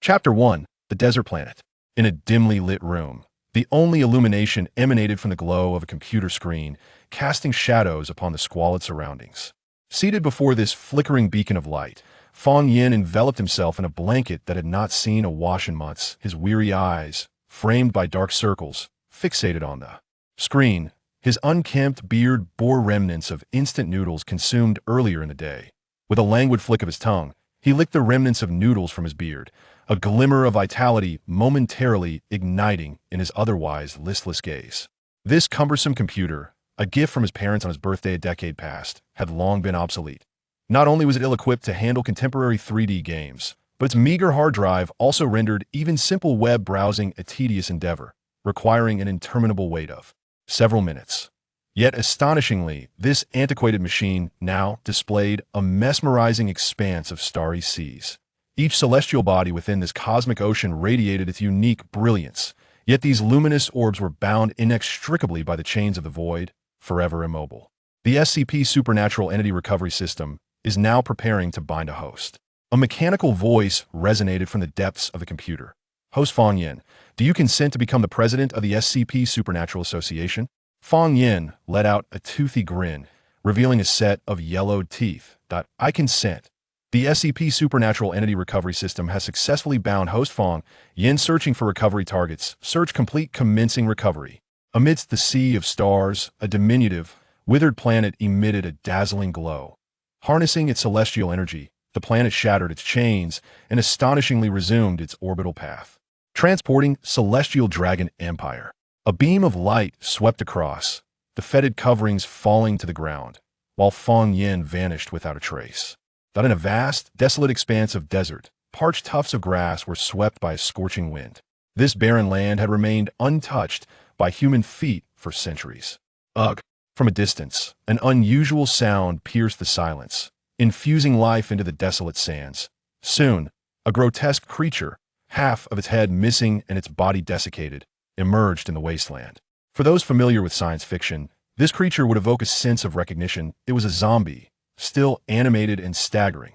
Chapter 1. The Desert Planet. In a dimly lit room, the only illumination emanated from the glow of a computer screen, casting shadows upon the squalid surroundings. Seated before this flickering beacon of light, Fang Yan enveloped himself in a blanket that had not seen a wash in months, his weary eyes, framed by dark circles, fixated on the screen. His unkempt beard bore remnants of instant noodles consumed earlier in the day. With a languid flick of his tongue, he licked the remnants of noodles from his beard, a glimmer of vitality momentarily igniting in his otherwise listless gaze. This cumbersome computer, a gift from his parents on his birthday a decade past, had long been obsolete. Not only was it ill-equipped to handle contemporary 3D games, but its meager hard drive also rendered even simple web browsing a tedious endeavor, requiring an interminable wait of several minutes. Yet astonishingly, this antiquated machine now displayed a mesmerizing expanse of starry seas. Each celestial body within this cosmic ocean radiated its unique brilliance, yet these luminous orbs were bound inextricably by the chains of the void, forever immobile. The SCP Supernatural Entity Recovery System is now preparing to bind a host. A mechanical voice resonated from the depths of the computer. Host Fang Yan, do you consent to become the president of the SCP Supernatural Association? Fang Yan let out a toothy grin, revealing a set of yellowed teeth. I consent. The SCP Supernatural Entity Recovery System has successfully bound host Fang Yan searching for recovery targets. Search complete, commencing recovery. Amidst the sea of stars, a diminutive, withered planet emitted a dazzling glow. Harnessing its celestial energy, the planet shattered its chains and astonishingly resumed its orbital path. Transporting Celestial Dragon Empire. A beam of light swept across, the fetid coverings falling to the ground, while Fang Yan vanished without a trace. In a vast, desolate expanse of desert, parched tufts of grass were swept by a scorching wind. This barren land had remained untouched by human feet for centuries. Ugh! From a distance, an unusual sound pierced the silence, infusing life into the desolate sands. Soon, a grotesque creature, half of its head missing and its body desiccated, emerged in the wasteland. For those familiar with science fiction, this creature would evoke a sense of recognition. It was a zombie, still animated and staggering.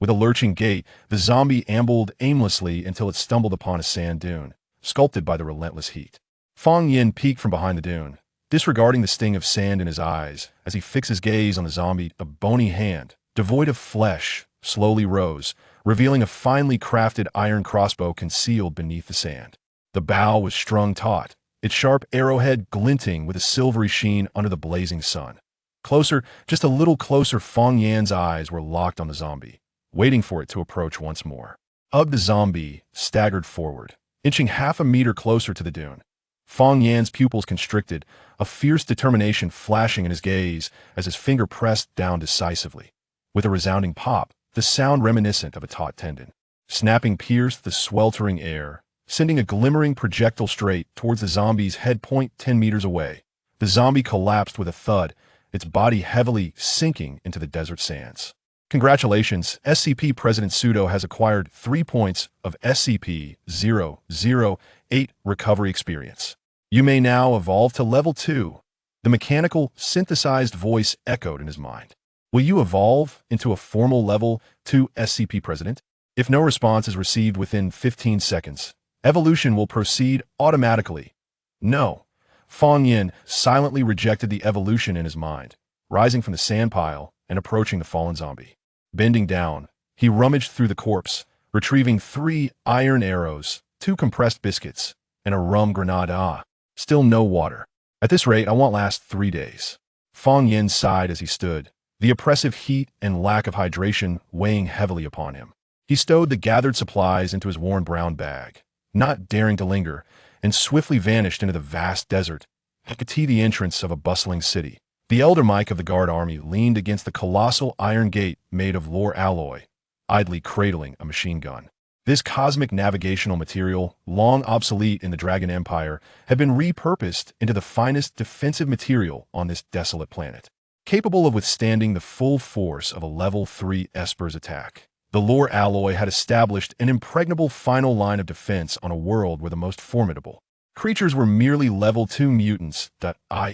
With a lurching gait, the zombie ambled aimlessly until it stumbled upon a sand dune, sculpted by the relentless heat. Fang Yan peeked from behind the dune, disregarding the sting of sand in his eyes as he fixed his gaze on the zombie. A bony hand, devoid of flesh, slowly rose, revealing a finely crafted iron crossbow concealed beneath the sand. The bow was strung taut, its sharp arrowhead glinting with a silvery sheen under the blazing sun. Closer, just a little closer, Fang Yan's eyes were locked on the zombie, waiting for it to approach once more. The zombie staggered forward, inching half a meter closer to the dune. Fang Yan's pupils constricted, a fierce determination flashing in his gaze as his finger pressed down decisively. With a resounding pop, the sound reminiscent of a taut tendon, snapping pierced the sweltering air, sending a glimmering projectile straight towards the zombie's head point 10 meters away. The zombie collapsed with a thud, its body heavily sinking into the desert sands. Congratulations, SCP President Pseudo has acquired 3 points of SCP-008 recovery experience. You may now evolve to level 2. The mechanical, synthesized voice echoed in his mind. Will you evolve into a formal level 2 SCP President? If no response is received within 15 seconds, evolution will proceed automatically. No. Fang Yan silently rejected the evolution in his mind, rising from the sand pile and approaching the fallen zombie. Bending down, he rummaged through the corpse, retrieving 3 iron arrows, 2 compressed biscuits, and a rum grenade. Still no water. At this rate, I won't last 3 days. Fang Yan sighed as he stood, the oppressive heat and lack of hydration weighing heavily upon him. He stowed the gathered supplies into his worn brown bag, not daring to linger, and swiftly vanished into the vast desert. He could see the entrance of a bustling city. The elder Mike of the guard army leaned against the colossal iron gate made of lore alloy, idly cradling a machine gun. This cosmic navigational material, long obsolete in the Dragon Empire, had been repurposed into the finest defensive material on this desolate planet, capable of withstanding the full force of a level 3 Esper's attack. The lore alloy had established an impregnable final line of defense on a world where the most formidable creatures were merely level 2 mutants.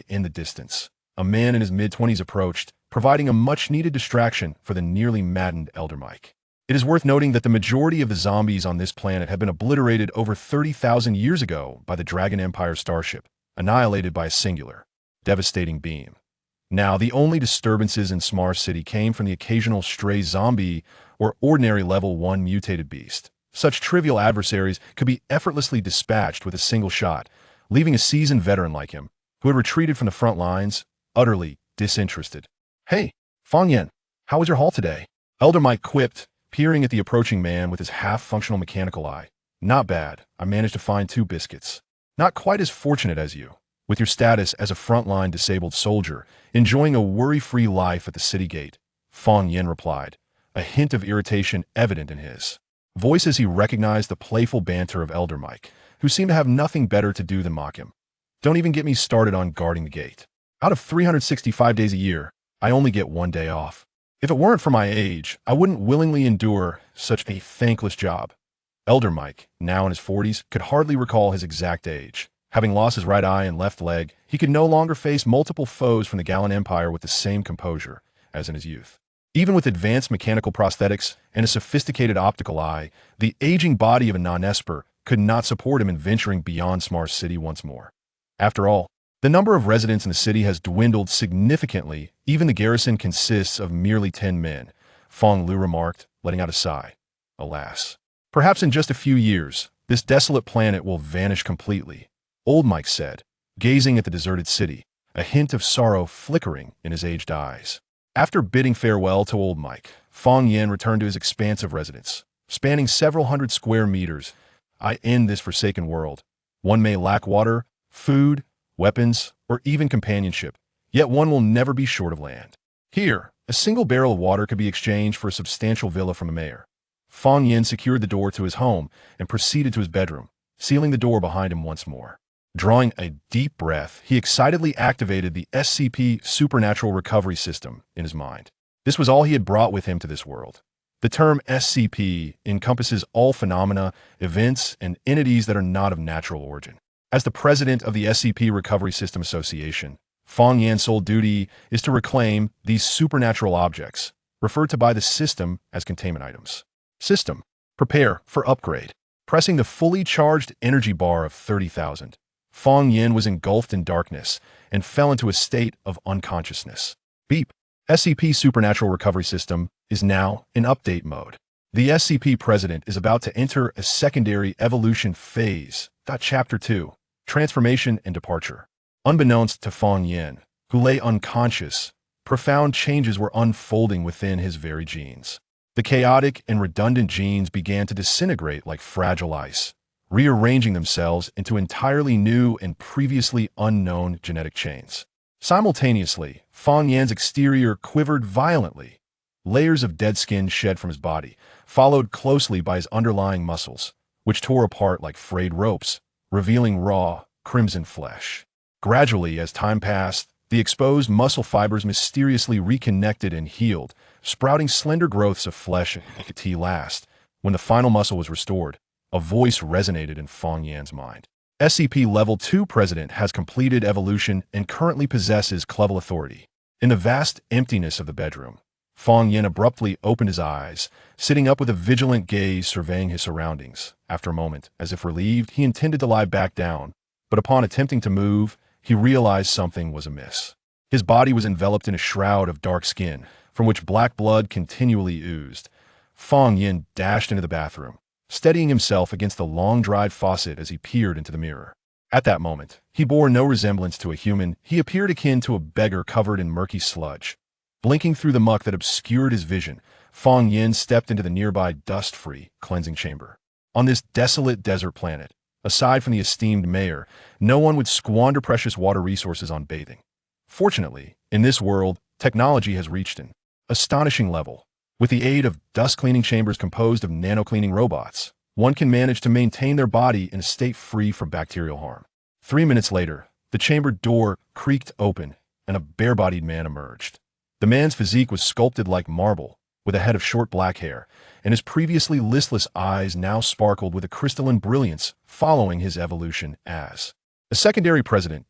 In the distance, a man in his mid-20s approached, providing a much-needed distraction for the nearly maddened elder Mike. It is worth noting that the majority of the zombies on this planet have been obliterated over 30,000 years ago by the Dragon Empire starship, annihilated by a singular, devastating beam. Now, the only disturbances in Smar City came from the occasional stray zombie or ordinary level 1 mutated beast. Such trivial adversaries could be effortlessly dispatched with a single shot, leaving a seasoned veteran like him, who had retreated from the front lines, utterly disinterested. "Hey, Fang Yan, how was your haul today?" Elder Mike quipped, peering at the approaching man with his half-functional mechanical eye. "Not bad. I managed to find 2 biscuits. Not quite as fortunate as you, with your status as a frontline disabled soldier, enjoying a worry-free life at the city gate," Fang Yan replied, a hint of irritation evident in his voice as he recognized the playful banter of Elder Mike, who seemed to have nothing better to do than mock him. "Don't even get me started on guarding the gate. Out of 365 days a year, I only get 1 day off. If it weren't for my age, I wouldn't willingly endure such a thankless job." Elder Mike, now in his 40s, could hardly recall his exact age. Having lost his right eye and left leg, he could no longer face multiple foes from the Gallan Empire with the same composure as in his youth. Even with advanced mechanical prosthetics and a sophisticated optical eye, the aging body of a non-esper could not support him in venturing beyond Smar City once more. After all, the number of residents in the city has dwindled significantly. Even the garrison consists of merely 10 men, Fong Lu remarked, letting out a sigh. Alas. "Perhaps in just a few years, this desolate planet will vanish completely," Old Mike said, gazing at the deserted city, a hint of sorrow flickering in his aged eyes. After bidding farewell to Old Mike, Fang Yan returned to his expansive residence, spanning several hundred square meters. In this forsaken world, one may lack water, food, weapons, or even companionship, yet one will never be short of land. Here, a single barrel of water could be exchanged for a substantial villa from a mayor. Fang Yan secured the door to his home and proceeded to his bedroom, sealing the door behind him once more. Drawing a deep breath, he excitedly activated the SCP Supernatural Recovery System in his mind. This was all he had brought with him to this world. The term SCP encompasses all phenomena, events, and entities that are not of natural origin. As the president of the SCP Recovery System Association, Fang Yan's sole duty is to reclaim these supernatural objects, referred to by the system as containment items. System. Prepare for upgrade. Pressing the fully charged energy bar of 30,000. Fang Yan was engulfed in darkness and fell into a state of unconsciousness. Beep. SCP Supernatural Recovery System is now in update mode. The SCP President is about to enter a secondary evolution phase. Chapter 2. Transformation and Departure. Unbeknownst to Fang Yan, who lay unconscious, profound changes were unfolding within his very genes. The chaotic and redundant genes began to disintegrate like fragile ice, rearranging themselves into entirely new and previously unknown genetic chains. Simultaneously, Fang Yan's exterior quivered violently. Layers of dead skin shed from his body, followed closely by his underlying muscles, which tore apart like frayed ropes, revealing raw, crimson flesh. Gradually, as time passed, the exposed muscle fibers mysteriously reconnected and healed, sprouting slender growths of flesh at last. When the final muscle was restored, a voice resonated in Fang Yan's mind. SCP Level 2 President has completed evolution and currently possesses Clevel authority. In the vast emptiness of the bedroom, Fang Yan abruptly opened his eyes, sitting up with a vigilant gaze surveying his surroundings. After a moment, as if relieved, he intended to lie back down, but upon attempting to move, he realized something was amiss. His body was enveloped in a shroud of dark skin, from which black blood continually oozed. Fang Yan dashed into the bathroom, steadying himself against the long-dried faucet as he peered into the mirror. At that moment, he bore no resemblance to a human. He appeared akin to a beggar covered in murky sludge. Blinking through the muck that obscured his vision, Fang Yan stepped into the nearby dust-free cleansing chamber. On this desolate desert planet, aside from the esteemed mayor, no one would squander precious water resources on bathing. Fortunately, in this world, technology has reached an astonishing level. With the aid of dust-cleaning chambers composed of nano-cleaning robots, one can manage to maintain their body in a state free from bacterial harm. 3 minutes later, the chamber door creaked open, and a bare-bodied man emerged. The man's physique was sculpted like marble, with a head of short black hair, and his previously listless eyes now sparkled with a crystalline brilliance following his evolution as a secondary president.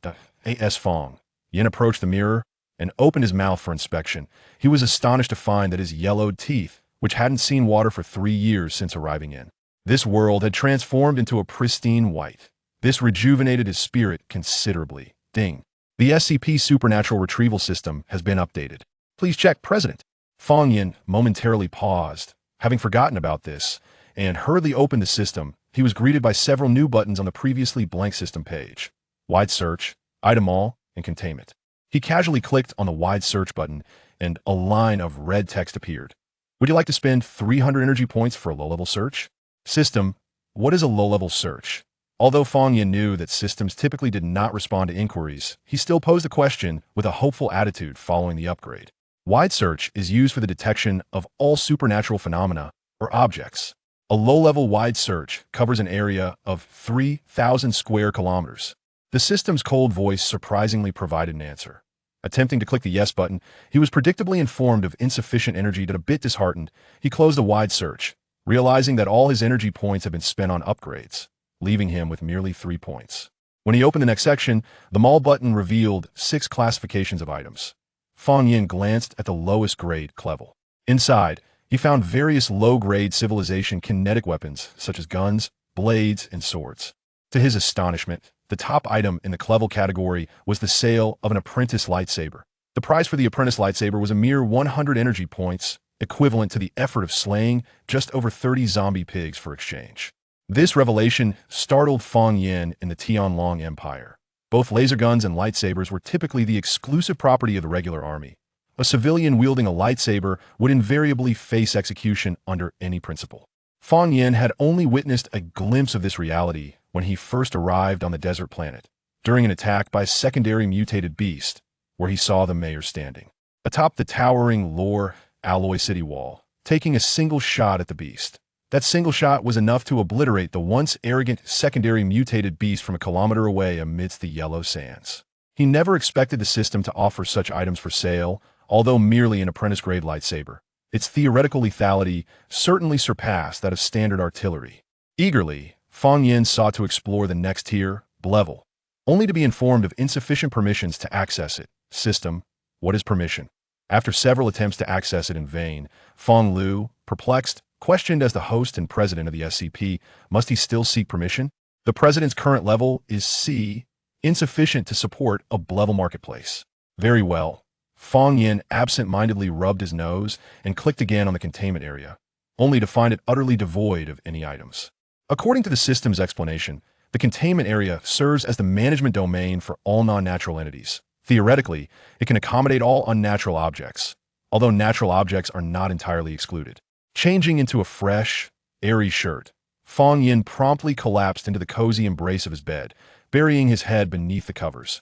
A.S. Fang Yan approached the mirror and opened his mouth for inspection. He was astonished to find that his yellowed teeth which hadn't seen water for 3 years since arriving in. This world had transformed into a pristine white. This rejuvenated his spirit considerably. Ding. The SCP Supernatural Retrieval System has been updated. Please check President. Fang Yan momentarily paused, having forgotten about this, and hurriedly opened the system. He was greeted by several new buttons on the previously blank system page. Wide search, item all, and containment. He casually clicked on the wide search button, and a line of red text appeared. Would you like to spend 300 energy points for a low-level search? System, what is a low-level search? Although Fang Yan knew that systems typically did not respond to inquiries, he still posed the question with a hopeful attitude following the upgrade. Wide search is used for the detection of all supernatural phenomena or objects. A low-level wide search covers an area of 3,000 square kilometers. The system's cold voice surprisingly provided an answer. Attempting to click the yes button, he was predictably informed of insufficient energy. A bit disheartened, he closed the wide search, realizing that all his energy points had been spent on upgrades, leaving him with merely 3 points. When he opened the next section, the mall button revealed 6 classifications of items. Fang Yan glanced at the lowest grade level. Inside, he found various low-grade civilization kinetic weapons, such as guns, blades, and swords. To his astonishment, the top item in the clevel category was the sale of an apprentice lightsaber. The price for the apprentice lightsaber was a mere 100 energy points, equivalent to the effort of slaying just over 30 zombie pigs for exchange. This revelation startled Fang Yan in the Tianlong Empire. Both laser guns and lightsabers were typically the exclusive property of the regular army. A civilian wielding a lightsaber would invariably face execution under any principle. Fang Yan had only witnessed a glimpse of this reality when he first arrived on the desert planet, during an attack by a secondary mutated beast, where he saw the mayor standing atop the towering Lore Alloy City wall, taking a single shot at the beast. That single shot was enough to obliterate the once arrogant secondary mutated beast from a kilometer away amidst the yellow sands. He never expected the system to offer such items for sale, although merely an apprentice-grade lightsaber. Its theoretical lethality certainly surpassed that of standard artillery. Eagerly, Fang Yan sought to explore the next tier, level, only to be informed of insufficient permissions to access it. System, what is permission? After several attempts to access it in vain, Fang Lu, perplexed, questioned as the host and president of the SCP, must he still seek permission? The president's current level is C, insufficient to support a level marketplace. Very well. Fang Yan absent-mindedly rubbed his nose and clicked again on the containment area, only to find it utterly devoid of any items. According to the system's explanation, the containment area serves as the management domain for all non-natural entities. Theoretically, it can accommodate all unnatural objects, although natural objects are not entirely excluded. Changing into a fresh, airy shirt, Fang Yan promptly collapsed into the cozy embrace of his bed, burying his head beneath the covers.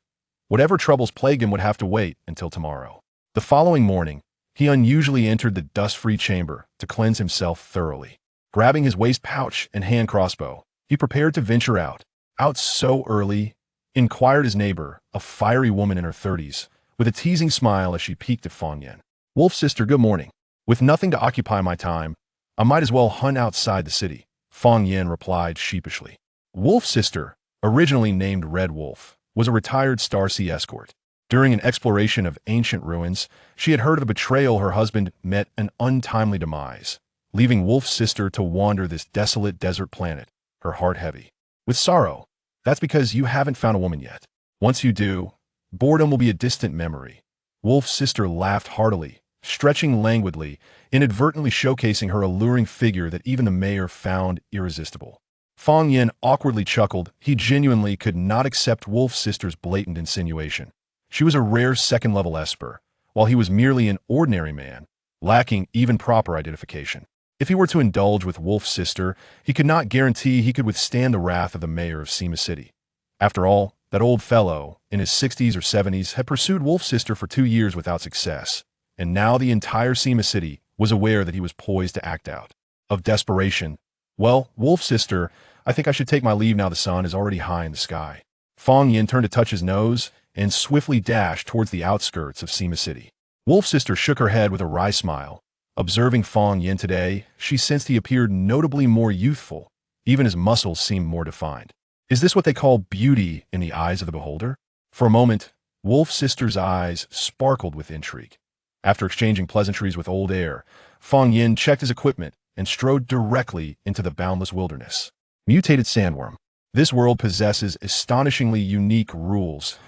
Whatever troubles plagued him would have to wait until tomorrow. The following morning, he unusually entered the dust-free chamber to cleanse himself thoroughly. Grabbing his waist pouch and hand crossbow, he prepared to venture out. Out so early? Inquired his neighbor, a fiery woman in her 30s, with a teasing smile as she peeked at Fang Yan. Wolf sister, good morning. With nothing to occupy my time, I might as well hunt outside the city, Fang Yan replied sheepishly. Wolf sister, originally named Red Wolf, was a retired Starsea escort. During an exploration of ancient ruins, she had heard of the betrayal her husband met an untimely demise, leaving Wolf's sister to wander this desolate desert planet, her heart heavy with sorrow. That's because you haven't found a woman yet. Once you do, boredom will be a distant memory. Wolf's sister laughed heartily, stretching languidly, inadvertently showcasing her alluring figure that even the mayor found irresistible. Fang Yan awkwardly chuckled. He genuinely could not accept Wolf's sister's blatant insinuation. She was a rare second-level esper, while he was merely an ordinary man, lacking even proper identification. If he were to indulge with Wolf's sister, he could not guarantee he could withstand the wrath of the mayor of Sima City. After all, that old fellow, in his 60s or 70s, had pursued Wolf's sister for 2 years without success, and now the entire Sima City was aware that he was poised to act out of desperation. Well, Wolf's sister, I think I should take my leave now the sun is already high in the sky. Fang Yan turned to touch his nose and swiftly dashed towards the outskirts of Sima City. Wolf's sister shook her head with a wry smile. Observing Fang Yan today, she sensed he appeared notably more youthful. Even his muscles seemed more defined. Is this what they call beauty in the eyes of the beholder? For a moment, Wolf's sister's eyes sparkled with intrigue. After exchanging pleasantries with Old Air, Fang Yan checked his equipment and strode directly into the boundless wilderness. Mutated sandworm. This world possesses astonishingly unique rules.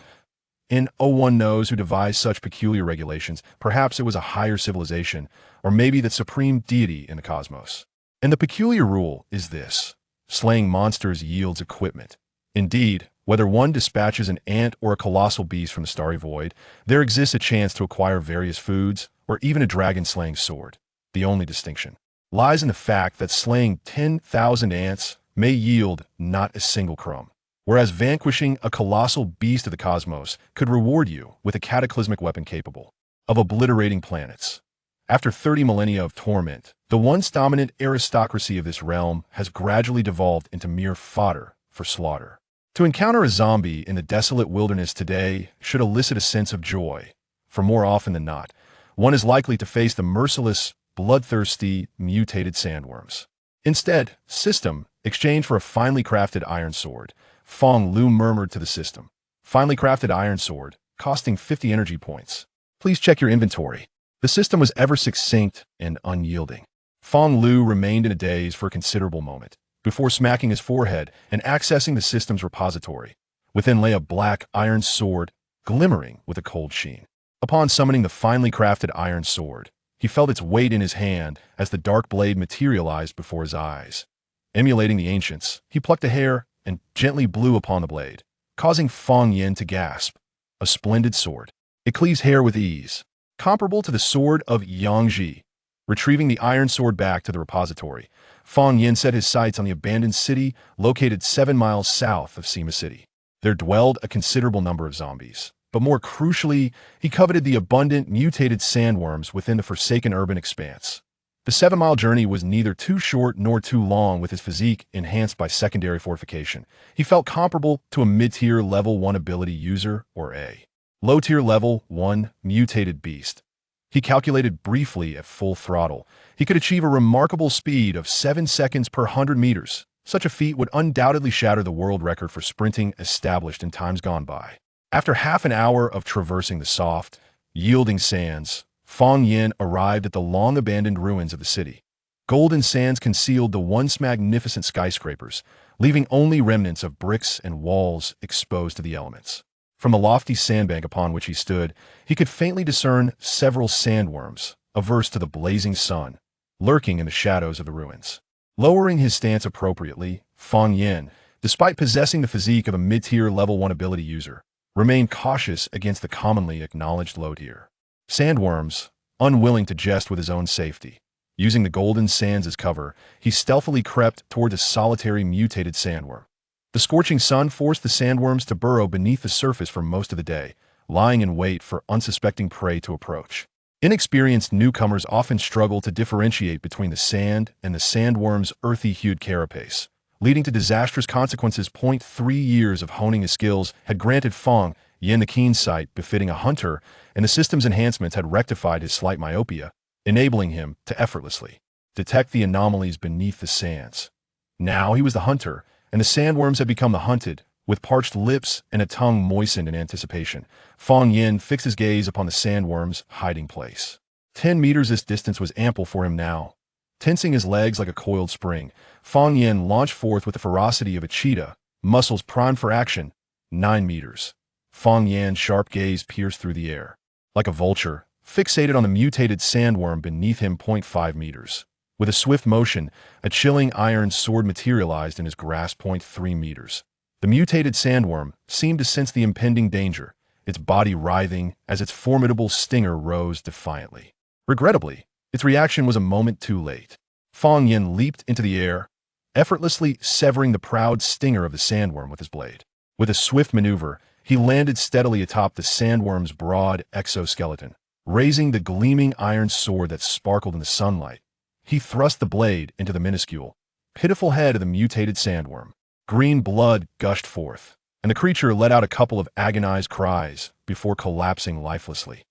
And no one knows who devised such peculiar regulations. Perhaps it was a higher civilization, or maybe the supreme deity in the cosmos. And the peculiar rule is this: slaying monsters yields equipment. Indeed, whether one dispatches an ant or a colossal beast from the starry void, there exists a chance to acquire various foods, or even a dragon-slaying sword. The only distinction lies in the fact that slaying 10,000 ants may yield not a single crumb, whereas vanquishing a colossal beast of the cosmos could reward you with a cataclysmic weapon capable of obliterating planets. After 30 millennia of torment, the once dominant aristocracy of this realm has gradually devolved into mere fodder for slaughter. To encounter a zombie in the desolate wilderness today should elicit a sense of joy, for more often than not, one is likely to face the merciless, bloodthirsty, mutated sandworms. Instead, System, exchanged for a finely crafted iron sword. Fang Lu murmured to the System. Finely crafted iron sword, costing 50 energy points. Please check your inventory. The System was ever succinct and unyielding. Fang Lu remained in a daze for a considerable moment, before smacking his forehead and accessing the System's repository. Within lay a black iron sword, glimmering with a cold sheen. Upon summoning the finely crafted iron sword, he felt its weight in his hand as the dark blade materialized before his eyes. Emulating the ancients, he plucked a hair and gently blew upon the blade, causing Fang Yan to gasp. A splendid sword. It cleaves hair with ease, comparable to the sword of Yangji. Retrieving the iron sword back to the repository, Fang Yan set his sights on the abandoned city located 7 miles south of Sima City. There dwelled a considerable number of zombies, but more crucially, he coveted the abundant mutated sandworms within the forsaken urban expanse. The 7-mile journey was neither too short nor too long. With his physique enhanced by secondary fortification, he felt comparable to a mid-tier level 1 ability user or a low-tier level 1 mutated beast. He calculated briefly at full throttle. He could achieve a remarkable speed of 7 seconds per 100 meters. Such a feat would undoubtedly shatter the world record for sprinting established in times gone by. After half an hour of traversing the soft, yielding sands, Fang Yan arrived at the long-abandoned ruins of the city. Golden sands concealed the once magnificent skyscrapers, leaving only remnants of bricks and walls exposed to the elements. From the lofty sandbank upon which he stood, he could faintly discern several sandworms, averse to the blazing sun, lurking in the shadows of the ruins. Lowering his stance appropriately, Fang Yan, despite possessing the physique of a mid-tier level 1 ability user, remained cautious against the commonly acknowledged low-tier sandworms, unwilling to jest with his own safety. Using the golden sands as cover, he stealthily crept toward a solitary mutated sandworm. The scorching sun forced the sandworms to burrow beneath the surface for most of the day, lying in wait for unsuspecting prey to approach. Inexperienced newcomers often struggle to differentiate between the sand and the sandworm's earthy-hued carapace, leading to disastrous consequences. 3 years of honing his skills had granted Fang Yan the keen sight befitting a hunter, and the system's enhancements had rectified his slight myopia, enabling him to effortlessly detect the anomalies beneath the sands. Now he was the hunter, and the sandworms had become the hunted. With parched lips and a tongue moistened in anticipation, Fang Yan fixed his gaze upon the sandworm's hiding place. 10 meters this distance was ample for him now. Tensing his legs like a coiled spring, Fang Yan launched forth with the ferocity of a cheetah, muscles primed for action. 9 meters. Fang Yan's sharp gaze pierced through the air. Like a vulture, fixated on the mutated sandworm beneath him. 5 meters. With a swift motion, a chilling iron sword materialized in his grasp. 3 meters. The mutated sandworm seemed to sense the impending danger, its body writhing as its formidable stinger rose defiantly. Regrettably, its reaction was a moment too late. Fang Yan leaped into the air, effortlessly severing the proud stinger of the sandworm with his blade. With a swift maneuver, he landed steadily atop the sandworm's broad exoskeleton, raising the gleaming iron sword that sparkled in the sunlight. He thrust the blade into the minuscule, pitiful head of the mutated sandworm. Green blood gushed forth, and the creature let out a couple of agonized cries before collapsing lifelessly.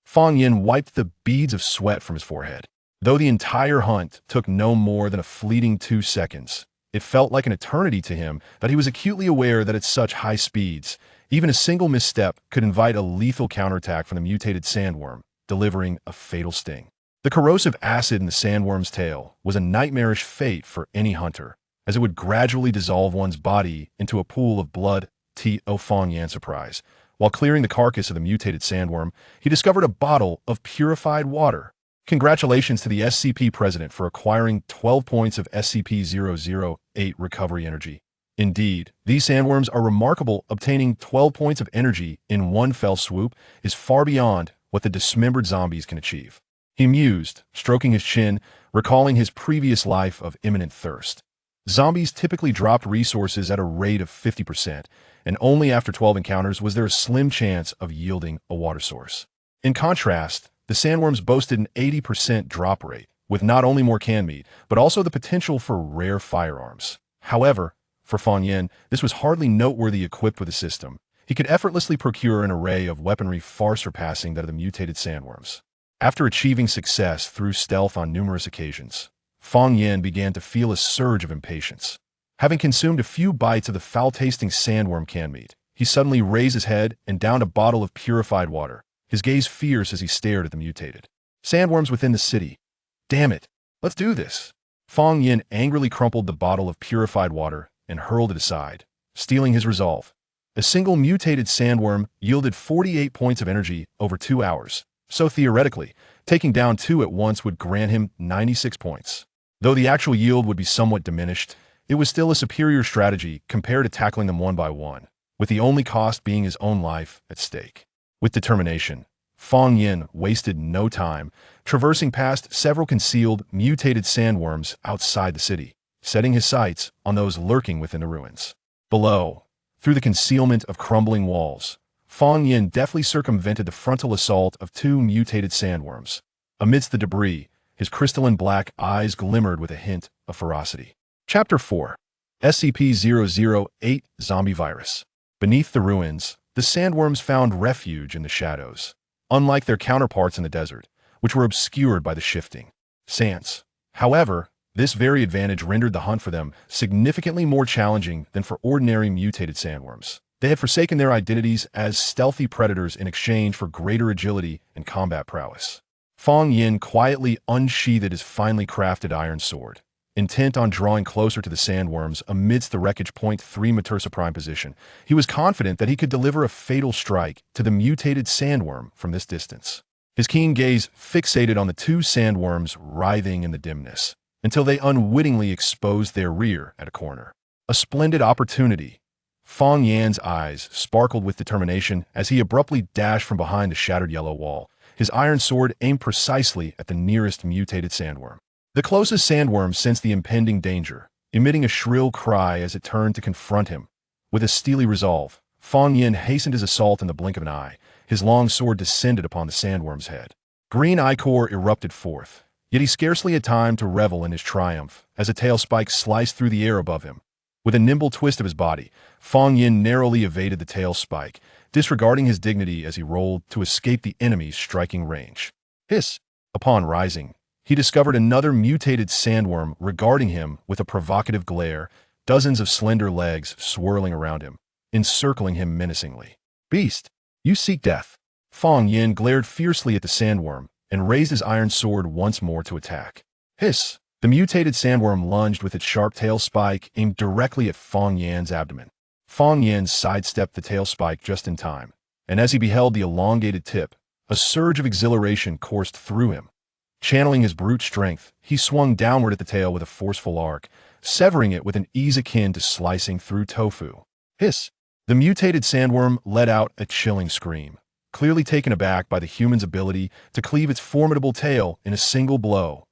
Fang Yan wiped the beads of sweat from his forehead. Though the entire hunt took no more than a fleeting 2 seconds, it felt like an eternity to him that he was acutely aware that at such high speeds, even a single misstep could invite a lethal counterattack from the mutated sandworm, delivering a fatal sting. The corrosive acid in the sandworm's tail was a nightmarish fate for any hunter, as it would gradually dissolve one's body into a pool of blood. Fang Yan surprise. While clearing the carcass of the mutated sandworm, he discovered a bottle of purified water. Congratulations to the SCP President for acquiring 12 points of SCP-008 recovery energy. Indeed, these sandworms are remarkable. Obtaining 12 points of energy in one fell swoop is far beyond what the dismembered zombies can achieve. He mused, stroking his chin, recalling his previous life of imminent thirst. Zombies typically dropped resources at a rate of 50%, and only after 12 encounters was there a slim chance of yielding a water source. In contrast, the sandworms boasted an 80% drop rate, with not only more canned meat, but also the potential for rare firearms. However, for Fang Yan, this was hardly noteworthy. Equipped with a system, he could effortlessly procure an array of weaponry far surpassing that of the mutated sandworms. After achieving success through stealth on numerous occasions, Fang Yan began to feel a surge of impatience. Having consumed a few bites of the foul-tasting sandworm canned meat, he suddenly raised his head and downed a bottle of purified water, his gaze fierce as he stared at the mutated sandworms within the city. Damn it! Let's do this! Fang Yan angrily crumpled the bottle of purified water and hurled it aside, stealing his resolve. A single mutated sandworm yielded 48 points of energy over 2 hours, so theoretically, taking down 2 at once would grant him 96 points. Though the actual yield would be somewhat diminished, it was still a superior strategy compared to tackling them one by one, with the only cost being his own life at stake. With determination, Fang Yan wasted no time, traversing past several concealed, mutated sandworms outside the city, setting his sights on those lurking within the ruins. Below, through the concealment of crumbling walls, Fang Yan deftly circumvented the frontal assault of 2 mutated sandworms. Amidst the debris, his crystalline black eyes glimmered with a hint of ferocity. Chapter 4. SCP-008 Zombie Virus. Beneath the ruins, the sandworms found refuge in the shadows, unlike their counterparts in the desert, which were obscured by the shifting sands. However, this very advantage rendered the hunt for them significantly more challenging than for ordinary mutated sandworms. They had forsaken their identities as stealthy predators in exchange for greater agility and combat prowess. Fang Yan quietly unsheathed his finely crafted iron sword, intent on drawing closer to the sandworms amidst the wreckage. 3 Matursa Prime position. He was confident that he could deliver a fatal strike to the mutated sandworm from this distance. His keen gaze fixated on the 2 sandworms writhing in the dimness, until they unwittingly exposed their rear at a corner. A splendid opportunity. Fang Yan's eyes sparkled with determination as he abruptly dashed from behind the shattered yellow wall, his iron sword aimed precisely at the nearest mutated sandworm. The closest sandworm sensed the impending danger, emitting a shrill cry as it turned to confront him. With a steely resolve, Fang Yan hastened his assault in the blink of an eye. His long sword descended upon the sandworm's head. Green ichor erupted forth, yet he scarcely had time to revel in his triumph as a tail spike sliced through the air above him. With a nimble twist of his body, Fang Yan narrowly evaded the tail spike, disregarding his dignity as he rolled to escape the enemy's striking range. Hiss! Upon rising, he discovered another mutated sandworm regarding him with a provocative glare, dozens of slender legs swirling around him, encircling him menacingly. Beast! You seek death! Fang Yan glared fiercely at the sandworm and raised his iron sword once more to attack. Hiss! The mutated sandworm lunged with its sharp tail spike aimed directly at Fang Yan's abdomen. Fang Yan sidestepped the tail spike just in time, and as he beheld the elongated tip, a surge of exhilaration coursed through him. Channeling his brute strength, he swung downward at the tail with a forceful arc, severing it with an ease akin to slicing through tofu. Hiss! The mutated sandworm let out a chilling scream, clearly taken aback by the human's ability to cleave its formidable tail in a single blow.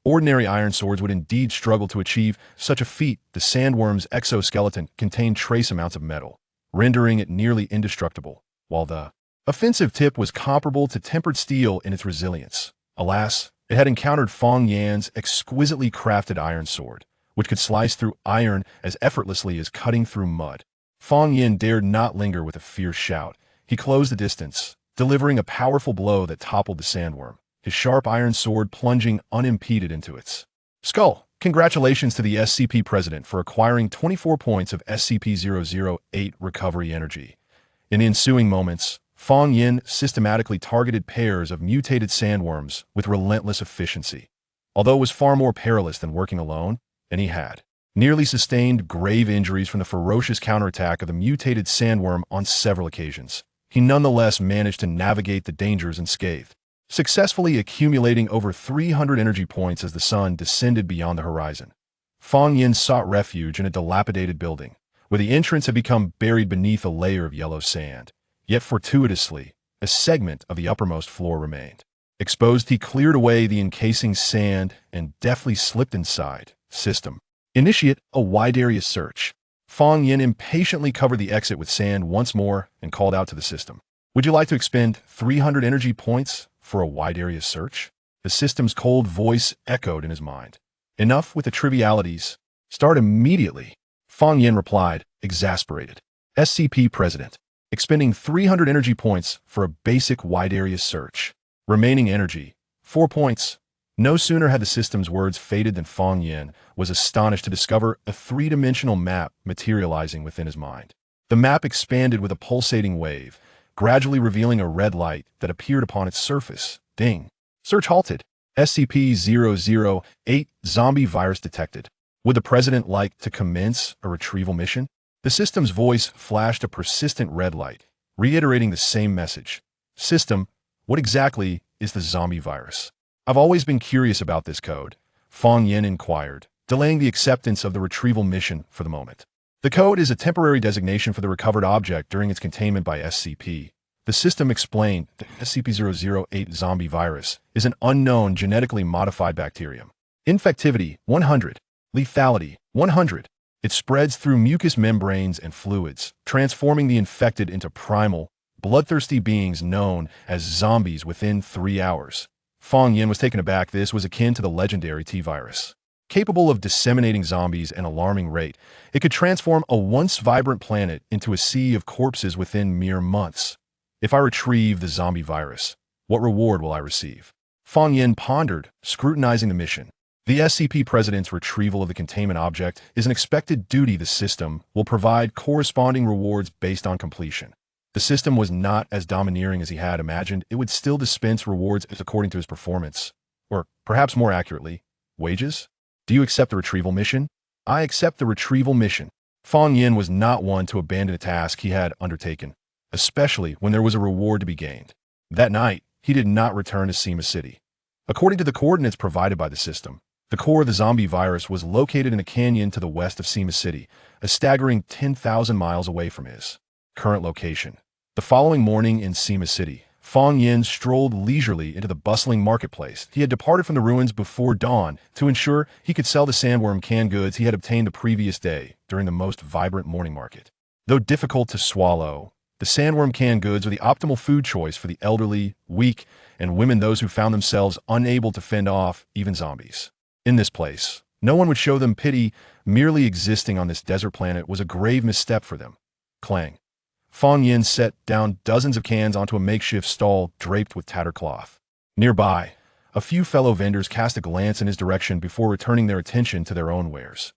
Ordinary iron swords would indeed struggle to achieve such a feat. The sandworm's exoskeleton contained trace amounts of metal, rendering it nearly indestructible, while the offensive tip was comparable to tempered steel in its resilience. Alas, it had encountered Fang Yan's exquisitely crafted iron sword, which could slice through iron as effortlessly as cutting through mud. Fang Yan dared not linger with a fierce shout. He closed the distance, delivering a powerful blow that toppled the sandworm, his sharp iron sword plunging unimpeded into its skull. Congratulations to the SCP President for acquiring 24 points of SCP-008 recovery energy. In the ensuing moments, Fang Yan systematically targeted pairs of mutated sandworms with relentless efficiency. Although it was far more perilous than working alone, and he had nearly sustained grave injuries from the ferocious counterattack of the mutated sandworm on several occasions, he nonetheless managed to navigate the dangers unscathed, successfully accumulating over 300 energy points as the sun descended beyond the horizon. Fang Yan sought refuge in a dilapidated building, where the entrance had become buried beneath a layer of yellow sand. Yet fortuitously, a segment of the uppermost floor remained. Exposed, he cleared away the encasing sand and deftly slipped inside. System. Initiate a wide area search. Fang Yan impatiently covered the exit with sand once more and called out to the system. Would you like to expend 300 energy points for a wide area search? The system's cold voice echoed in his mind. Enough with the trivialities. Start immediately. Fang Yan replied, exasperated. SCP President. Expending 300 energy points for a basic wide area search. Remaining energy, 4 points. No sooner had the system's words faded than Fang Yan was astonished to discover a three-dimensional map materializing within his mind. The map expanded with a pulsating wave, gradually revealing a red light that appeared upon its surface. Ding. Search halted. SCP-008 zombie virus detected. Would the President like to commence a retrieval mission? The system's voice flashed a persistent red light, reiterating the same message. System, what exactly is the zombie virus? I've always been curious about this code, Fang Yan inquired, delaying the acceptance of the retrieval mission for the moment. The code is a temporary designation for the recovered object during its containment by SCP. The system explained that SCP-008 zombie virus is an unknown genetically modified bacterium. Infectivity, 100. Lethality, 100. It spreads through mucous membranes and fluids, transforming the infected into primal, bloodthirsty beings known as zombies within 3 hours. Fang Yan was taken aback. This was akin to the legendary T-virus. Capable of disseminating zombies at an alarming rate, it could transform a once vibrant planet into a sea of corpses within mere months. If I retrieve the zombie virus, what reward will I receive? Fang Yan pondered, scrutinizing the mission. The SCP President's retrieval of the containment object is an expected duty. The system will provide corresponding rewards based on completion. The system was not as domineering as he had imagined. It would still dispense rewards according to his performance. Or, perhaps more accurately, wages? Do you accept the retrieval mission? I accept the retrieval mission. Fang Yan was not one to abandon a task he had undertaken, especially when there was a reward to be gained. That night, he did not return to Sima City. According to the coordinates provided by the system, the core of the zombie virus was located in a canyon to the west of Sima City, a staggering 10,000 miles away from his current location. The following morning in Sima City, Fang Yan strolled leisurely into the bustling marketplace. He had departed from the ruins before dawn to ensure he could sell the sandworm canned goods he had obtained the previous day during the most vibrant morning market. Though difficult to swallow, the sandworm canned goods are the optimal food choice for the elderly, weak, and women, those who found themselves unable to fend off even zombies. In this place, no one would show them pity. Merely existing on this desert planet was a grave misstep for them. Clang. Fang Yan set down dozens of cans onto a makeshift stall draped with tattered cloth. Nearby, a few fellow vendors cast a glance in his direction before returning their attention to their own wares.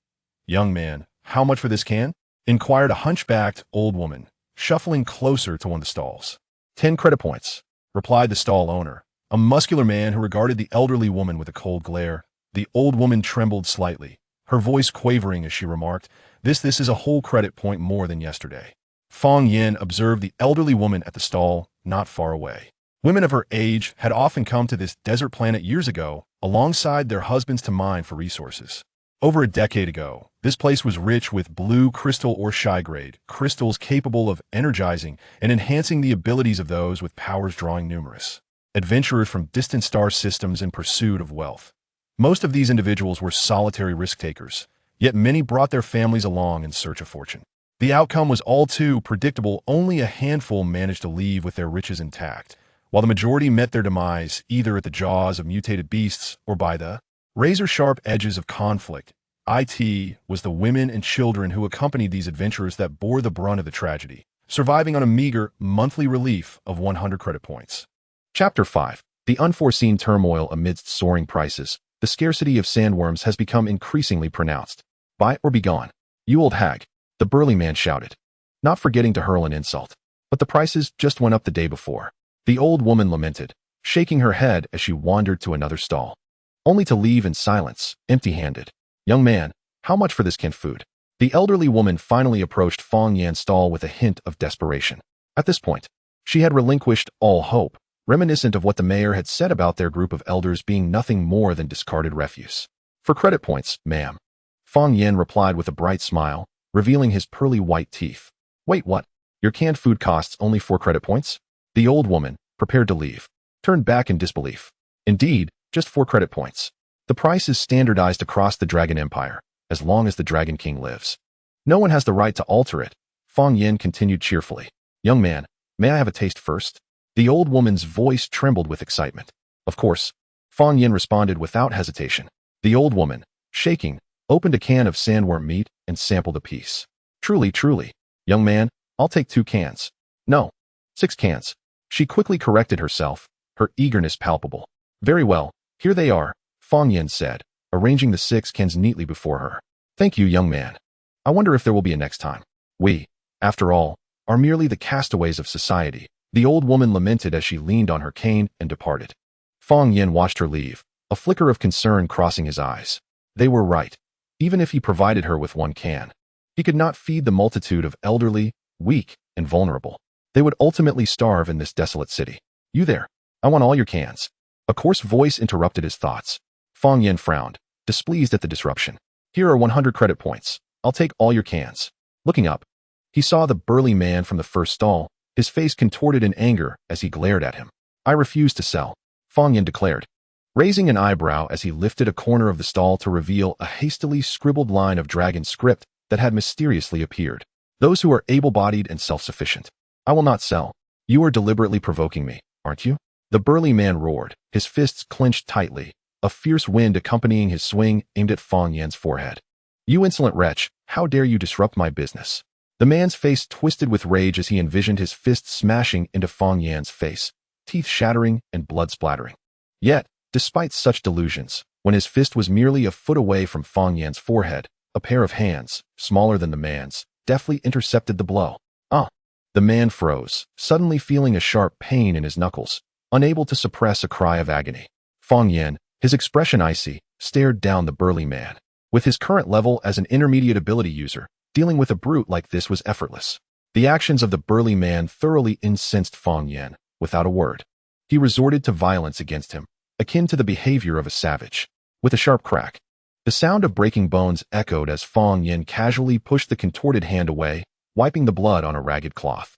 Young man, how much for this can? Inquired a hunchbacked old woman, shuffling closer to one of the stalls. 10 credit points, replied the stall owner, a muscular man who regarded the elderly woman with a cold glare. The old woman trembled slightly, her voice quavering as she remarked, This is a whole credit point more than yesterday. Fang Yan observed the elderly woman at the stall not far away. Women of her age had often come to this desert planet years ago, alongside their husbands to mine for resources. Over a decade ago, this place was rich with blue crystal or shy-grade crystals capable of energizing and enhancing the abilities of those with powers, drawing numerous adventurers from distant star systems in pursuit of wealth. Most of these individuals were solitary risk-takers, yet many brought their families along in search of fortune. The outcome was all too predictable. Only a handful managed to leave with their riches intact, while the majority met their demise either at the jaws of mutated beasts or by the razor-sharp edges of conflict. It was the women and children who accompanied these adventurers that bore the brunt of the tragedy, surviving on a meager monthly relief of 100 credit points. Chapter 5. The unforeseen turmoil amidst soaring prices. The scarcity of sandworms has become increasingly pronounced. Buy or be gone. You old hag, the burly man shouted, not forgetting to hurl an insult. but the prices just went up the day before. The old woman lamented, shaking her head as she wandered to another stall, only to leave in silence, empty-handed. Young man, how much for this canned food? The elderly woman finally approached Fang Yan's stall with a hint of desperation. At this point, she had relinquished all hope, reminiscent of what the mayor had said about their group of elders being nothing more than discarded refuse. For credit points, ma'am. Fang Yan replied with a bright smile, revealing his pearly white teeth. Wait, what? Your canned food costs only 4 credit points? The old woman, prepared to leave, turned back in disbelief. Indeed, just 4 credit points. The price is standardized across the Dragon Empire, as long as the Dragon King lives. No one has the right to alter it. Fang Yan continued cheerfully. Young man, may I have a taste first? The old woman's voice trembled with excitement. Of course. Fang Yan responded without hesitation. The old woman, shaking, opened a can of sandworm meat and sampled a piece. Truly, truly. Young man, I'll take 2 cans. No, 6 cans. She quickly corrected herself, her eagerness palpable. Very well, here they are, Fang Yan said, arranging the 6 cans neatly before her. Thank you, young man. I wonder if there will be a next time. We, after all, are merely the castaways of society, the old woman lamented as she leaned on her cane and departed. Fang Yan watched her leave, a flicker of concern crossing his eyes. They were right. Even if he provided her with 1 can, he could not feed the multitude of elderly, weak, and vulnerable. They would ultimately starve in this desolate city. You there. I want all your cans. A coarse voice interrupted his thoughts. Fang Yan frowned, displeased at the disruption. Here are 100 credit points. I'll take all your cans. Looking up, he saw the burly man from the first stall, his face contorted in anger as he glared at him. I refuse to sell, Fang Yan declared, raising an eyebrow as he lifted a corner of the stall to reveal a hastily scribbled line of dragon script that had mysteriously appeared. Those who are able-bodied and self-sufficient. I will not sell. You are deliberately provoking me, aren't you? The burly man roared, his fists clenched tightly, a fierce wind accompanying his swing aimed at Fang Yan's forehead. You insolent wretch, how dare you disrupt my business? The man's face twisted with rage as he envisioned his fist smashing into Fang Yan's face, teeth shattering and blood splattering. Yet, despite such delusions, when his fist was merely a foot away from Fang Yan's forehead, a pair of hands, smaller than the man's, deftly intercepted the blow. The man froze, suddenly feeling a sharp pain in his knuckles, unable to suppress a cry of agony. Fang Yan, his expression icy, stared down the burly man. With his current level as an intermediate ability user, dealing with a brute like this was effortless. The actions of the burly man thoroughly incensed Fang Yan, without a word. He resorted to violence against him, akin to the behavior of a savage. With a sharp crack, the sound of breaking bones echoed as Fang Yan casually pushed the contorted hand away, wiping the blood on a ragged cloth.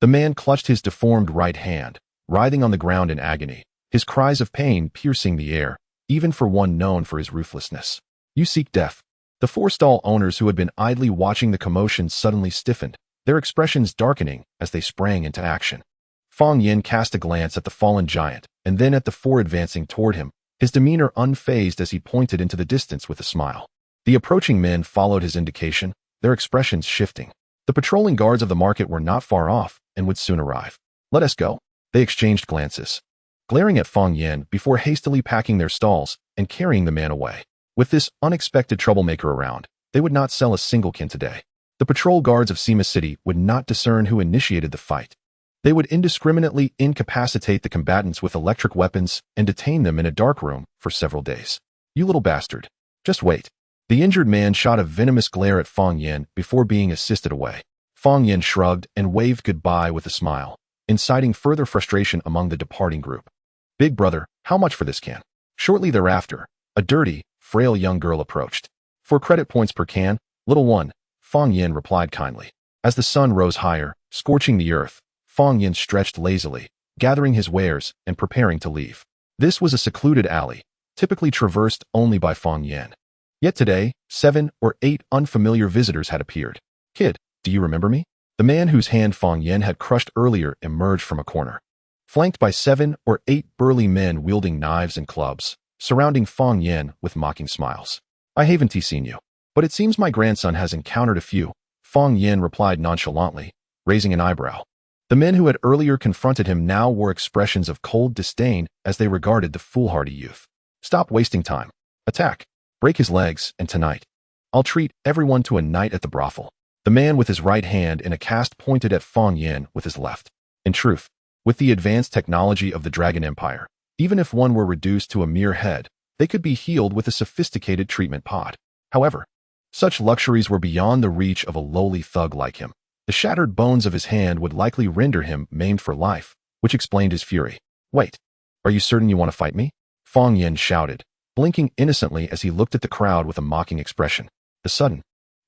The man clutched his deformed right hand, writhing on the ground in agony, his cries of pain piercing the air, even for one known for his ruthlessness. You seek death. The 4 stall owners who had been idly watching the commotion suddenly stiffened, their expressions darkening as they sprang into action. Fang Yan cast a glance at the fallen giant, and then at the 4 advancing toward him, his demeanor unfazed as he pointed into the distance with a smile. The approaching men followed his indication, their expressions shifting. The patrolling guards of the market were not far off and would soon arrive. Let us go. They exchanged glances, glaring at Fang Yan before hastily packing their stalls and carrying the man away. With this unexpected troublemaker around, they would not sell a single can today. The patrol guards of Sima City would not discern who initiated the fight. They would indiscriminately incapacitate the combatants with electric weapons and detain them in a dark room for several days. You little bastard. Just wait. The injured man shot a venomous glare at Fang Yan before being assisted away. Fang Yan shrugged and waved goodbye with a smile, inciting further frustration among the departing group. Big brother, how much for this can? Shortly thereafter, a dirty, frail young girl approached. 4 credit points per can, little one, Fang Yan replied kindly. As the sun rose higher, scorching the earth, Fang Yan stretched lazily, gathering his wares and preparing to leave. This was a secluded alley, typically traversed only by Fang Yan. Yet today, 7 or 8 unfamiliar visitors had appeared. Kid, do you remember me? The man whose hand Fang Yan had crushed earlier emerged from a corner, flanked by 7 or 8 burly men wielding knives and clubs, surrounding Fang Yan with mocking smiles. I haven't seen you, but it seems my grandson has encountered a few, Fang Yan replied nonchalantly, raising an eyebrow. The men who had earlier confronted him now wore expressions of cold disdain as they regarded the foolhardy youth. Stop wasting time. Attack. Break his legs, and tonight, I'll treat everyone to a night at the brothel. The man with his right hand in a cast pointed at Fang Yan with his left. In truth, with the advanced technology of the Dragon Empire, even if one were reduced to a mere head, they could be healed with a sophisticated treatment pod. However, such luxuries were beyond the reach of a lowly thug like him. The shattered bones of his hand would likely render him maimed for life, which explained his fury. Wait, are you certain you want to fight me? Fang Yan shouted, blinking innocently as he looked at the crowd with a mocking expression. The sudden,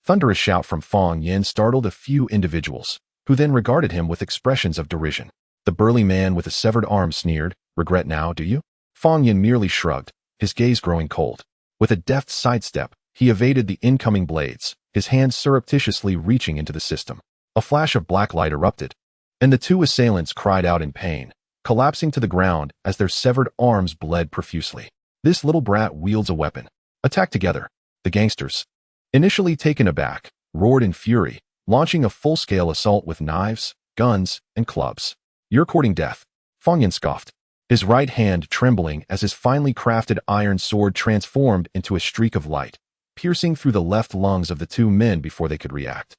thunderous shout from Fang Yan startled a few individuals, who then regarded him with expressions of derision. The burly man with a severed arm sneered, "Regret now, do you?" Fang Yan merely shrugged, his gaze growing cold. With a deft sidestep, he evaded the incoming blades, his hand surreptitiously reaching into the system. A flash of black light erupted, and the two assailants cried out in pain, collapsing to the ground as their severed arms bled profusely. This little brat wields a weapon. Attack together. The gangsters, initially taken aback, roared in fury, launching a full-scale assault with knives, guns, and clubs. "You're courting death," Fang Yan scoffed, his right hand trembling as his finely crafted iron sword transformed into a streak of light, piercing through the left lungs of the two men before they could react.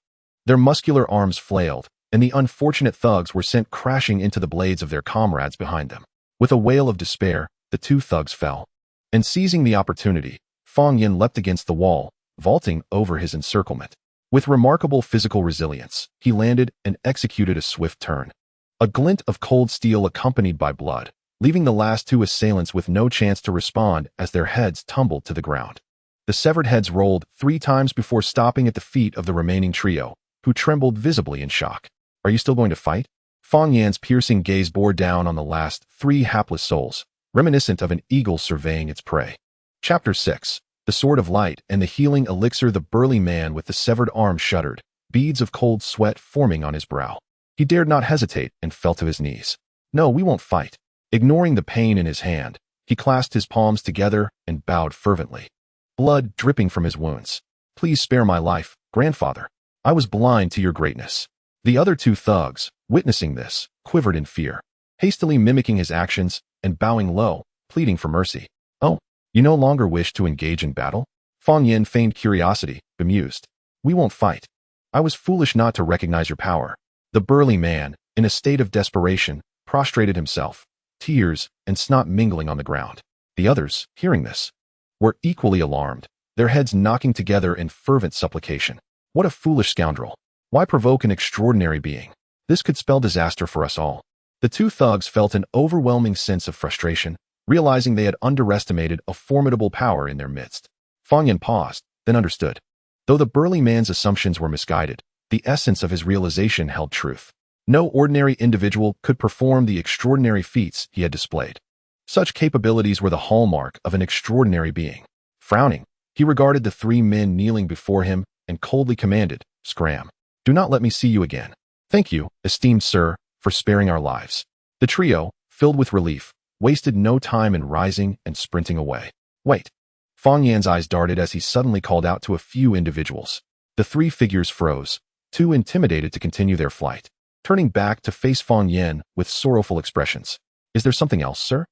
Their muscular arms flailed, and the unfortunate thugs were sent crashing into the blades of their comrades behind them. With a wail of despair, the two thugs fell. And seizing the opportunity, Fang Yan leapt against the wall, vaulting over his encirclement. With remarkable physical resilience, he landed and executed a swift turn. A glint of cold steel accompanied by blood, leaving the last two assailants with no chance to respond as their heads tumbled to the ground. The severed heads rolled 3 times before stopping at the feet of the remaining trio, who trembled visibly in shock. "Are you still going to fight?" Fang Yan's piercing gaze bore down on the last 3 hapless souls, reminiscent of an eagle surveying its prey. Chapter 6. The Sword of Light and the Healing Elixir. The burly man with the severed arm shuddered, beads of cold sweat forming on his brow. He dared not hesitate and fell to his knees. "No, we won't fight." Ignoring the pain in his hand, he clasped his palms together and bowed fervently, blood dripping from his wounds. "Please spare my life, grandfather. I was blind to your greatness." The other two thugs, witnessing this, quivered in fear, hastily mimicking his actions and bowing low, pleading for mercy. "Oh, you no longer wish to engage in battle?" Fang Yan feigned curiosity, bemused. "We won't fight. I was foolish not to recognize your power." The burly man, in a state of desperation, prostrated himself, tears and snot mingling on the ground. The others, hearing this, were equally alarmed, their heads knocking together in fervent supplication. What a foolish scoundrel! Why provoke an extraordinary being? This could spell disaster for us all. The two thugs felt an overwhelming sense of frustration, realizing they had underestimated a formidable power in their midst. Fang Yan paused, then understood. Though the burly man's assumptions were misguided, the essence of his realization held truth. No ordinary individual could perform the extraordinary feats he had displayed. Such capabilities were the hallmark of an extraordinary being. Frowning, he regarded the 3 men kneeling before him and coldly commanded, "Scram. Do not let me see you again." "Thank you, esteemed sir, for sparing our lives." The trio, filled with relief, wasted no time in rising and sprinting away. "Wait." Fang Yan's eyes darted as he suddenly called out to a few individuals. The 3 figures froze, too intimidated to continue their flight, turning back to face Fang Yan with sorrowful expressions. "Is there something else, sir?"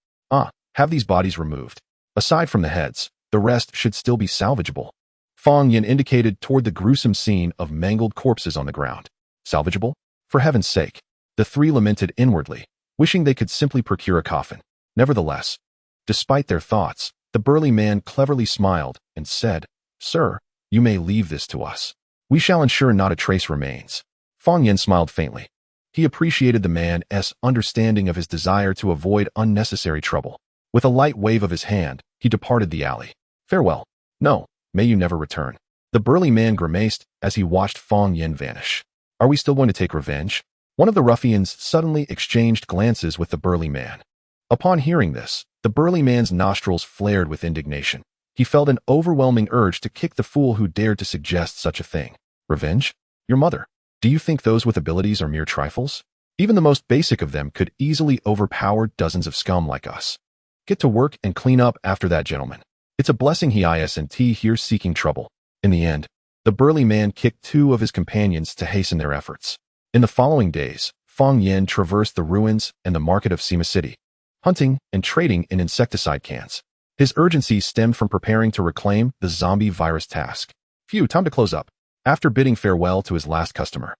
Have these bodies removed. Aside from the heads, the rest should still be salvageable." Fang Yan indicated toward the gruesome scene of mangled corpses on the ground. "Salvageable? For heaven's sake." The 3 lamented inwardly, wishing they could simply procure a coffin. Nevertheless, despite their thoughts, the burly man cleverly smiled and said, "Sir, you may leave this to us. We shall ensure not a trace remains." Fang Yan smiled faintly. He appreciated the man's understanding of his desire to avoid unnecessary trouble. With a light wave of his hand, he departed the alley. "Farewell. No, may you never return." The burly man grimaced as he watched Fang Yan vanish. "Are we still going to take revenge?" One of the ruffians suddenly exchanged glances with the burly man. Upon hearing this, the burly man's nostrils flared with indignation. He felt an overwhelming urge to kick the fool who dared to suggest such a thing. "Revenge? Your mother. Do you think those with abilities are mere trifles? Even the most basic of them could easily overpower dozens of scum like us. Get to work and clean up after that, gentleman. It's a blessing he isn't here seeking trouble." In the end, the burly man kicked 2 of his companions to hasten their efforts. In the following days, Fang Yan traversed the ruins and the market of Sima City, hunting and trading in insecticide cans. His urgency stemmed from preparing to reclaim the zombie virus task. "Phew, time to close up." After bidding farewell to his last customer,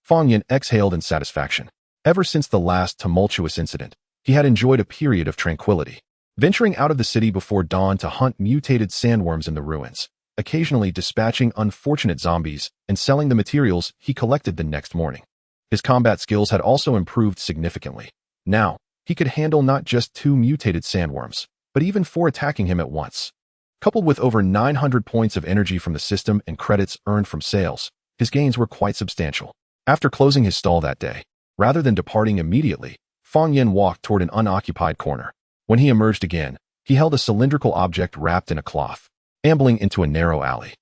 Fang Yan exhaled in satisfaction. Ever since the last tumultuous incident, he had enjoyed a period of tranquility, venturing out of the city before dawn to hunt mutated sandworms in the ruins, occasionally dispatching unfortunate zombies and selling the materials he collected the next morning. His combat skills had also improved significantly. Now, he could handle not just 2 mutated sandworms, but even 4 attacking him at once. Coupled with over 900 points of energy from the system and credits earned from sales, his gains were quite substantial. After closing his stall that day, rather than departing immediately, Fang Yan walked toward an unoccupied corner. When he emerged again, he held a cylindrical object wrapped in a cloth, ambling into a narrow alley.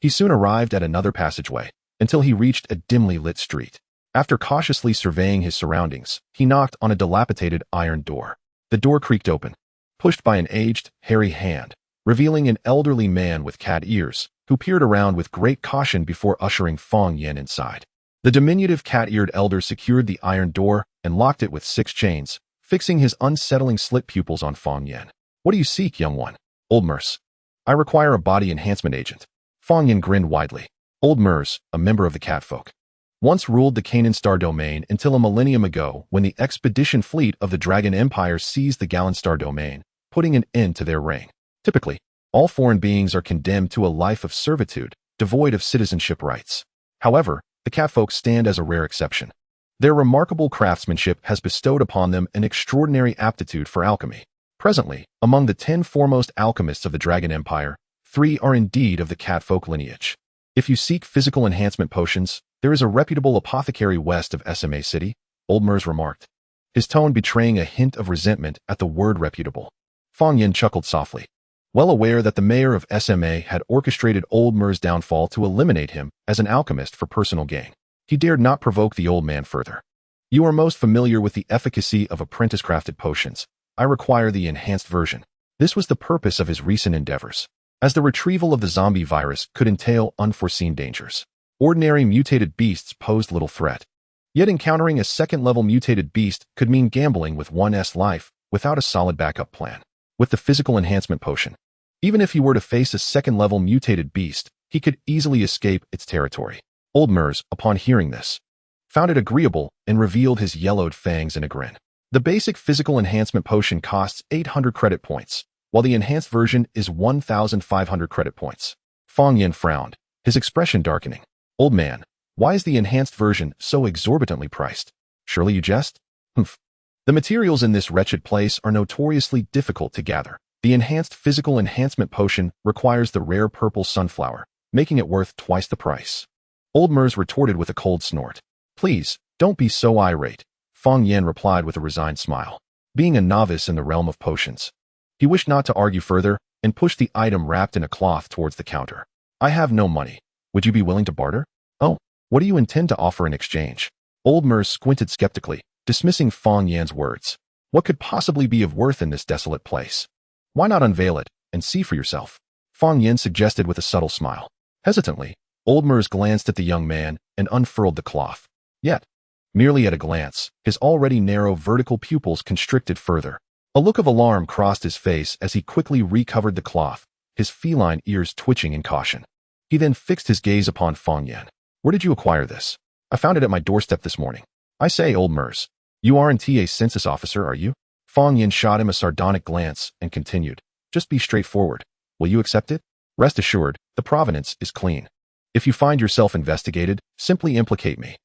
He soon arrived at another passageway, until he reached a dimly lit street. After cautiously surveying his surroundings, he knocked on a dilapidated iron door. The door creaked open, pushed by an aged, hairy hand, revealing an elderly man with cat ears, who peered around with great caution before ushering Fang Yan inside. The diminutive cat-eared elder secured the iron door and locked it with 6 chains, fixing his unsettling slit pupils on Fang Yan. "What do you seek, young one?" "Old Mers. I require a body enhancement agent." Fang Yan grinned widely. Old Mers, a member of the catfolk, once ruled the Canaan Star domain until a millennium ago when the expedition fleet of the Dragon Empire seized the Galan Star domain, putting an end to their reign. Typically, all foreign beings are condemned to a life of servitude, devoid of citizenship rights. However, the catfolk stand as a rare exception. Their remarkable craftsmanship has bestowed upon them an extraordinary aptitude for alchemy. Presently, among the 10 foremost alchemists of the Dragon Empire, 3 are indeed of the catfolk lineage. If you seek physical enhancement potions, there is a reputable apothecary west of SMA City, Old Mers remarked, his tone betraying a hint of resentment at the word reputable. Fang Yan chuckled softly, well aware that the mayor of SMA had orchestrated Old Mers' downfall to eliminate him as an alchemist for personal gain. He dared not provoke the old man further. "You are most familiar with the efficacy of apprentice-crafted potions. I require the enhanced version." This was the purpose of his recent endeavors, as the retrieval of the zombie virus could entail unforeseen dangers. Ordinary mutated beasts posed little threat. Yet encountering a second-level mutated beast could mean gambling with one's life without a solid backup plan. With the physical enhancement potion, even if he were to face a second-level mutated beast, he could easily escape its territory. Old Mers, upon hearing this, found it agreeable and revealed his yellowed fangs in a grin. The basic physical enhancement potion costs 800 credit points, while the enhanced version is 1,500 credit points. Fang Yan frowned, his expression darkening. "Old man, why is the enhanced version so exorbitantly priced? Surely you jest?" "Humph. The materials in this wretched place are notoriously difficult to gather. The enhanced physical enhancement potion requires the rare purple sunflower, making it worth twice the price." Old Mers retorted with a cold snort. "Please, don't be so irate," Fang Yan replied with a resigned smile. Being a novice in the realm of potions, he wished not to argue further and pushed the item wrapped in a cloth towards the counter. "I have no money. Would you be willing to barter?" "Oh, what do you intend to offer in exchange?" Old Mers squinted skeptically, dismissing Fang Yan's words. What could possibly be of worth in this desolate place? "Why not unveil it and see for yourself?" Fang Yan suggested with a subtle smile. Hesitantly, Old Mers glanced at the young man and unfurled the cloth. Yet, merely at a glance, his already narrow vertical pupils constricted further. A look of alarm crossed his face as he quickly recovered the cloth, his feline ears twitching in caution. He then fixed his gaze upon Fang Yan. "Where did you acquire this?" "I found it at my doorstep this morning." "I say, Old Mers, you aren't a census officer, are you?" Fang Yan shot him a sardonic glance and continued, "Just be straightforward. Will you accept it? Rest assured, the provenance is clean. If you find yourself investigated, simply implicate me.